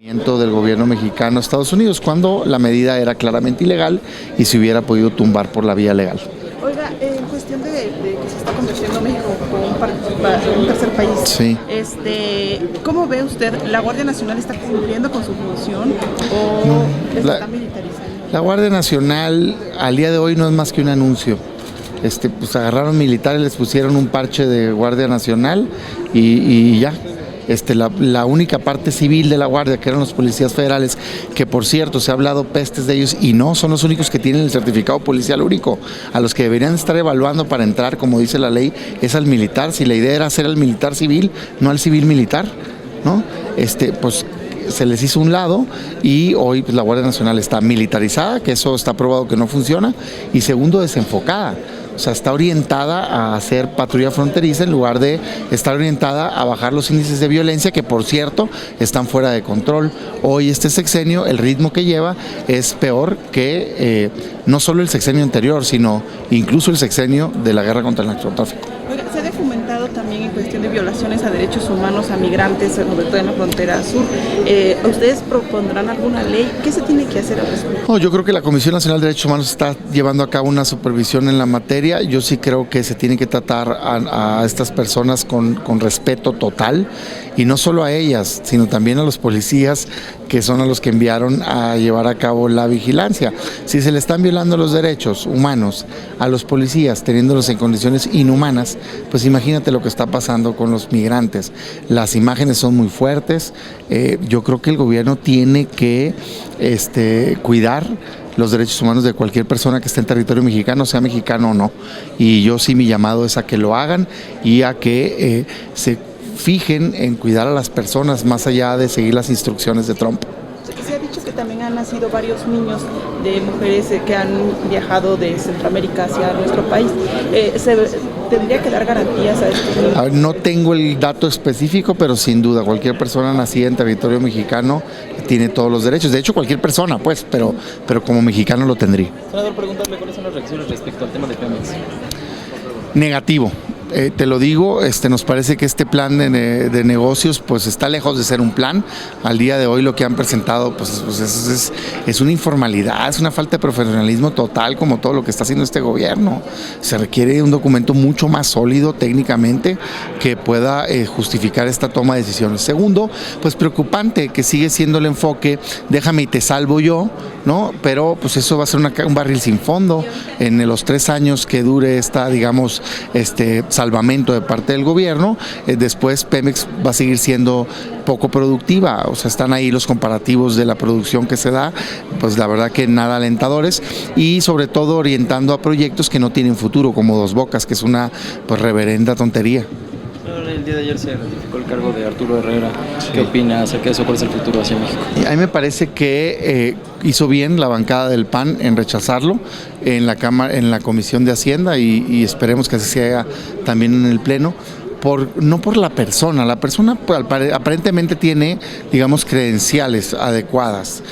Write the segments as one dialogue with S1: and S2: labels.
S1: Del gobierno mexicano a Estados Unidos, cuando la medida era claramente ilegal y se hubiera podido tumbar por la vía legal.
S2: Oiga, en cuestión de que se está convirtiendo México como un tercer país,
S1: sí.
S2: ¿Cómo ve usted? ¿La Guardia Nacional está cumpliendo con su función o está militarizando?
S1: La Guardia Nacional al día de hoy no es más que un anuncio. Pues agarraron militares, les pusieron un parche de Guardia Nacional y ya. La única parte civil de la Guardia, que eran los policías federales, que por cierto se ha hablado pestes de ellos y no son los únicos que tienen el certificado policial único. A los que deberían estar evaluando para entrar, como dice la ley, es al militar. Si la idea era hacer al militar civil, no al civil militar, ¿no? Pues se les hizo un lado y hoy pues, la Guardia Nacional está militarizada, que eso está probado que no funciona, y segundo, desenfocada. O sea, está orientada a hacer patrulla fronteriza en lugar de estar orientada a bajar los índices de violencia, que por cierto están fuera de control. Hoy este sexenio, el ritmo que lleva es peor que no solo el sexenio anterior, sino incluso el sexenio de la guerra contra el narcotráfico.
S2: Oiga, se ha documentado también en cuestión de violaciones a derechos humanos a migrantes, sobre todo en la frontera sur. ¿Ustedes propondrán alguna ley? ¿Qué se tiene que hacer al respecto?
S1: No, yo creo que la Comisión Nacional de Derechos Humanos está llevando a cabo una supervisión en la materia. Yo sí creo que se tiene que tratar a estas personas con respeto total, y no solo a ellas, sino también a los policías, que son a los que enviaron a llevar a cabo la vigilancia. Si se le están violando los derechos humanos a los policías, teniéndolos en condiciones inhumanas, pues imagínate lo que está pasando con los migrantes. Las imágenes son muy fuertes. Yo creo que el gobierno tiene que cuidar los derechos humanos de cualquier persona que esté en territorio mexicano, sea mexicano o no. Y yo sí, mi llamado es a que lo hagan y a que se fijen en cuidar a las personas más allá de seguir las instrucciones de Trump.
S2: Se ha dicho que también han nacido varios niños de mujeres que han viajado de Centroamérica hacia nuestro país. ¿Tendría que dar garantías a estos niños?
S1: No tengo el dato específico, pero sin duda cualquier persona nacida en territorio mexicano tiene todos los derechos. De hecho, cualquier persona, pues, pero como mexicano lo tendría.
S3: Senador, preguntarle cuáles son las reacciones respecto al tema de Pemex.
S1: Negativo. Te lo digo, nos parece que este plan de negocios pues está lejos de ser un plan. Al día de hoy lo que han presentado pues es una informalidad, es una falta de profesionalismo total, como todo lo que está haciendo este gobierno. Se requiere un documento mucho más sólido técnicamente que pueda justificar esta toma de decisiones. Segundo, pues preocupante que sigue siendo el enfoque, déjame y te salvo yo, ¿no? Pero pues eso va a ser un barril sin fondo en los 3 años que dure esta, digamos, salvamento de parte del gobierno. Después Pemex va a seguir siendo poco productiva. O sea, están ahí los comparativos de la producción que se da, pues la verdad que nada alentadores, y sobre todo orientando a proyectos que no tienen futuro, como Dos Bocas, que es una pues reverenda tontería.
S3: El día de ayer se ratificó el cargo de Arturo Herrera. ¿Qué opina acerca de eso? ¿Cuál es el futuro hacia México?
S1: A mí me parece que hizo bien la bancada del PAN en rechazarlo en la Cámara, en la Comisión de Hacienda, y esperemos que así se haga también en el Pleno. No por la persona pues, aparentemente tiene, digamos, credenciales adecuadas.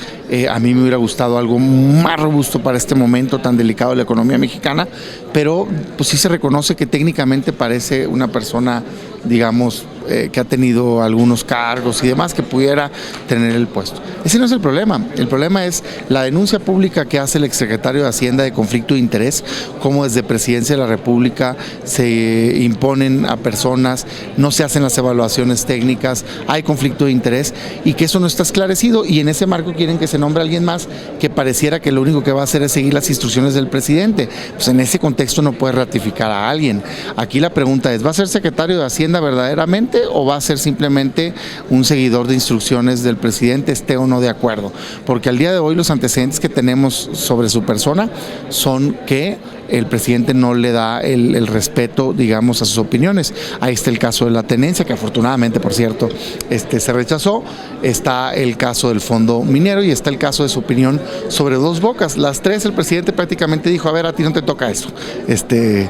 S1: A mí me hubiera gustado algo más robusto para este momento tan delicado de la economía mexicana, pero pues sí se reconoce que técnicamente parece una persona, digamos, que ha tenido algunos cargos y demás, que pudiera tener el puesto. Ese no es el problema es la denuncia pública que hace el exsecretario de Hacienda de conflicto de interés, cómo desde Presidencia de la República se imponen a personas, no se hacen las evaluaciones técnicas, hay conflicto de interés y que eso no está esclarecido, y en ese marco quieren que se nombre a alguien más que pareciera que lo único que va a hacer es seguir las instrucciones del presidente. Pues en ese contexto no puede ratificar a alguien. Aquí la pregunta es, ¿va a ser secretario de Hacienda verdaderamente o va a ser simplemente un seguidor de instrucciones del presidente, esté o no de acuerdo? Porque al día de hoy los antecedentes que tenemos sobre su persona son que el presidente no le da el respeto, digamos, a sus opiniones. Ahí está el caso de la tenencia, que afortunadamente, por cierto, se rechazó. Está el caso del fondo minero y está el caso de su opinión sobre Dos Bocas. Las tres, el presidente prácticamente dijo, a ver, a ti no te toca eso, estate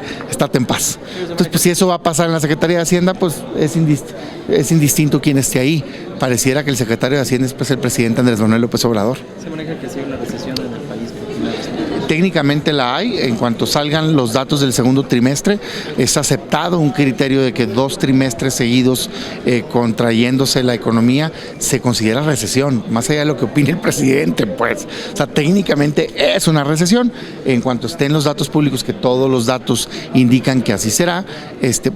S1: en paz. Entonces, pues si eso va a pasar en la Secretaría de Hacienda, pues es indistinto quién esté ahí. Pareciera que el secretario de Hacienda es pues, el presidente Andrés Manuel López Obrador.
S3: Se maneja que sigue una recesión en el país.
S1: técnicamente la hay. En cuanto salgan los datos del segundo trimestre, es aceptado un criterio de que 2 trimestres seguidos contrayéndose la economía se considera recesión, más allá de lo que opine el presidente, pues. O sea, técnicamente es una recesión. En cuanto estén los datos públicos, que todos los datos indican que así será,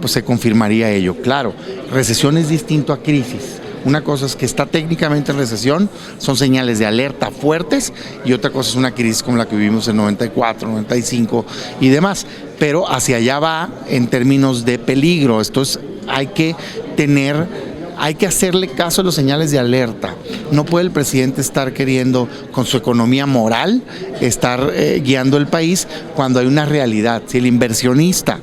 S1: pues se confirmaría ello. Claro, recesión es distinto a crisis. Una cosa es que está técnicamente en recesión, son señales de alerta fuertes, y otra cosa es una crisis como la que vivimos en 94, 95 y demás, pero hacia allá va en términos de peligro. Entonces hay que hacerle caso a las señales de alerta. No puede el presidente estar queriendo, con su economía moral, estar guiando el país cuando hay una realidad. Si el inversionista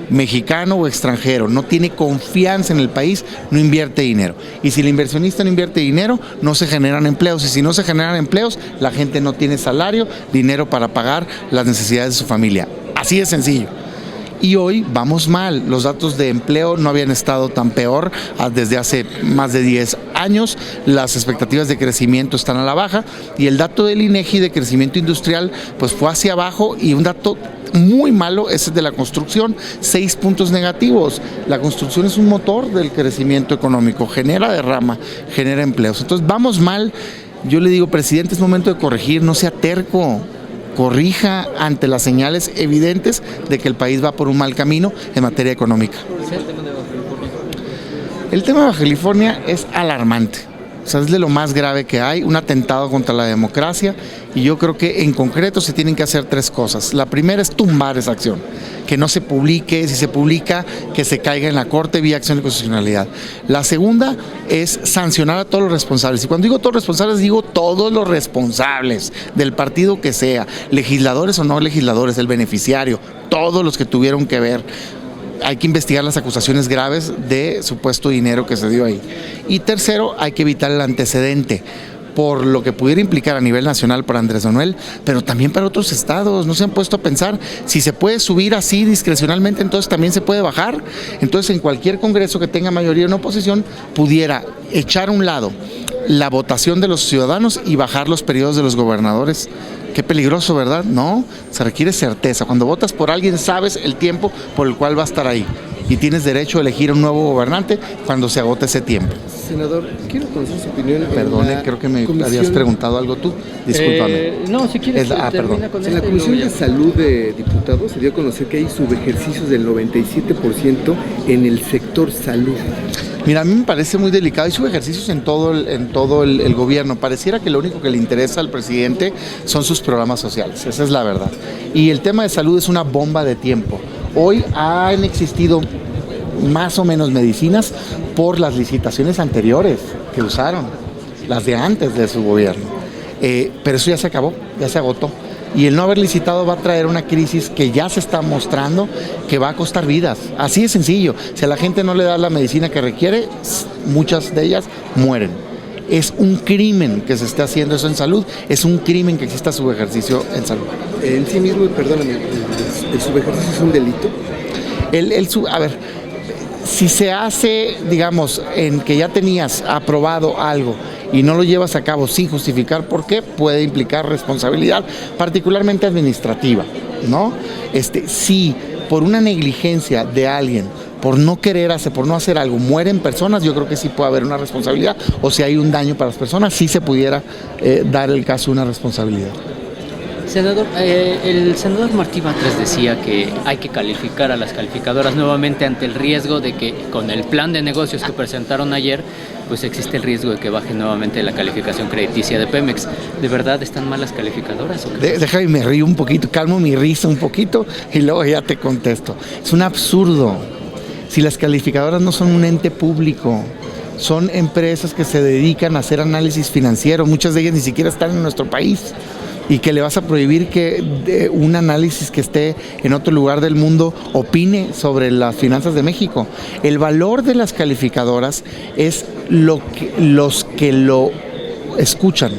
S1: mexicano o extranjero no tiene confianza en el país, no invierte dinero. Y si el inversionista no invierte dinero, no se generan empleos. Y si no se generan empleos, la gente no tiene salario, dinero para pagar las necesidades de su familia. Así de sencillo. Y hoy vamos mal. Los datos de empleo no habían estado tan peor desde hace más de 10 años. Las expectativas de crecimiento están a la baja, y el dato del INEGI de crecimiento industrial pues fue hacia abajo, y un dato muy malo es el de la construcción, 6 puntos negativos. La construcción es un motor del crecimiento económico, genera derrama, genera empleos. Entonces vamos mal. Yo le digo, presidente, es momento de corregir, no sea terco. Corrija ante las señales evidentes de que el país va por un mal camino en materia económica. El tema de Baja California es alarmante. O sea, es de lo más grave que hay, un atentado contra la democracia, y yo creo que en concreto se tienen que hacer 3 cosas. La primera es tumbar esa acción, que no se publique, si se publica, que se caiga en la Corte vía acción de constitucionalidad. La segunda es sancionar a todos los responsables, y cuando digo todos los responsables, digo todos los responsables, del partido que sea, legisladores o no legisladores, el beneficiario, todos los que tuvieron que ver. Hay que investigar las acusaciones graves de supuesto dinero que se dio ahí. Y tercero, hay que evitar el antecedente, por lo que pudiera implicar a nivel nacional para Andrés Manuel, pero también para otros estados. No se han puesto a pensar, si se puede subir así discrecionalmente, entonces también se puede bajar. Entonces, en cualquier congreso que tenga mayoría en oposición, pudiera echar a un lado la votación de los ciudadanos y bajar los periodos de los gobernadores. Qué peligroso, ¿verdad? No, se requiere certeza. Cuando votas por alguien, sabes el tiempo por el cual va a estar ahí, y tienes derecho a elegir un nuevo gobernante cuando se agote ese tiempo.
S4: Senador, quiero conocer su opinión.
S1: Perdone, creo que me habías preguntado algo tú. Discúlpame.
S3: No, si quieres,
S1: perdón.
S4: En la Comisión de Salud de Diputados se dio a conocer que hay subejercicios del 97% en el sector salud.
S1: Mira, a mí me parece muy delicado. Hay subejercicios en todo el gobierno. Pareciera que lo único que le interesa al presidente son sus programas sociales. Esa es la verdad. Y el tema de salud es una bomba de tiempo. Hoy han existido más o menos medicinas por las licitaciones anteriores que usaron, las de antes de su gobierno. Pero eso ya se acabó, ya se agotó. Y el no haber licitado va a traer una crisis que ya se está mostrando que va a costar vidas. Así de sencillo. Si a la gente no le da la medicina que requiere, muchas de ellas mueren. Es un crimen que se esté haciendo eso en salud, es un crimen que exista subejercicio en salud.
S4: En sí mismo, perdóname, ¿el subejercicio es un delito?
S1: A ver, si se hace, digamos, en que ya tenías aprobado algo y no lo llevas a cabo sin justificar por qué, puede implicar responsabilidad, particularmente administrativa, ¿no? Si por una negligencia de alguien, por no querer hacer, por no hacer algo, mueren personas, yo creo que sí puede haber una responsabilidad, o si hay un daño para las personas, sí se pudiera dar el caso de una responsabilidad.
S5: Senador, el senador Martí Batres decía que hay que calificar a las calificadoras nuevamente ante el riesgo de que con el plan de negocios que presentaron ayer, pues existe el riesgo de que baje nuevamente la calificación crediticia de Pemex. ¿De verdad están mal las calificadoras?
S1: Déjame, me río un poquito, calmo mi risa un poquito y luego ya te contesto. Es un absurdo. Si las calificadoras no son un ente público, son empresas que se dedican a hacer análisis financiero, muchas de ellas ni siquiera están en nuestro país. Y que le vas a prohibir que un análisis que esté en otro lugar del mundo opine sobre las finanzas de México. El valor de las calificadoras es los que lo escuchan.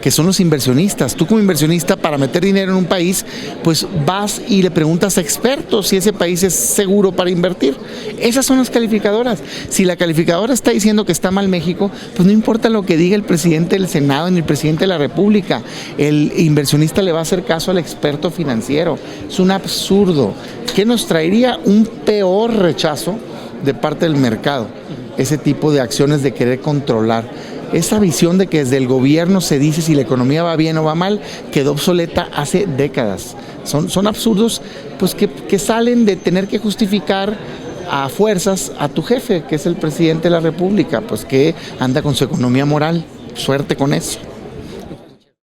S1: que son los inversionistas. Tú como inversionista, para meter dinero en un país, pues vas y le preguntas a expertos si ese país es seguro para invertir. Esas son las calificadoras. Si la calificadora está diciendo que está mal México, pues no importa lo que diga el presidente del Senado ni el presidente de la República, el inversionista le va a hacer caso al experto financiero. Es un absurdo. ¿Qué nos traería? Un peor rechazo de parte del mercado, ese tipo de acciones de querer controlar. Esa visión de que desde el gobierno se dice si la economía va bien o va mal, quedó obsoleta hace décadas. Son absurdos pues que salen de tener que justificar a fuerzas a tu jefe, que es el presidente de la República, pues que anda con su economía moral. Suerte con eso.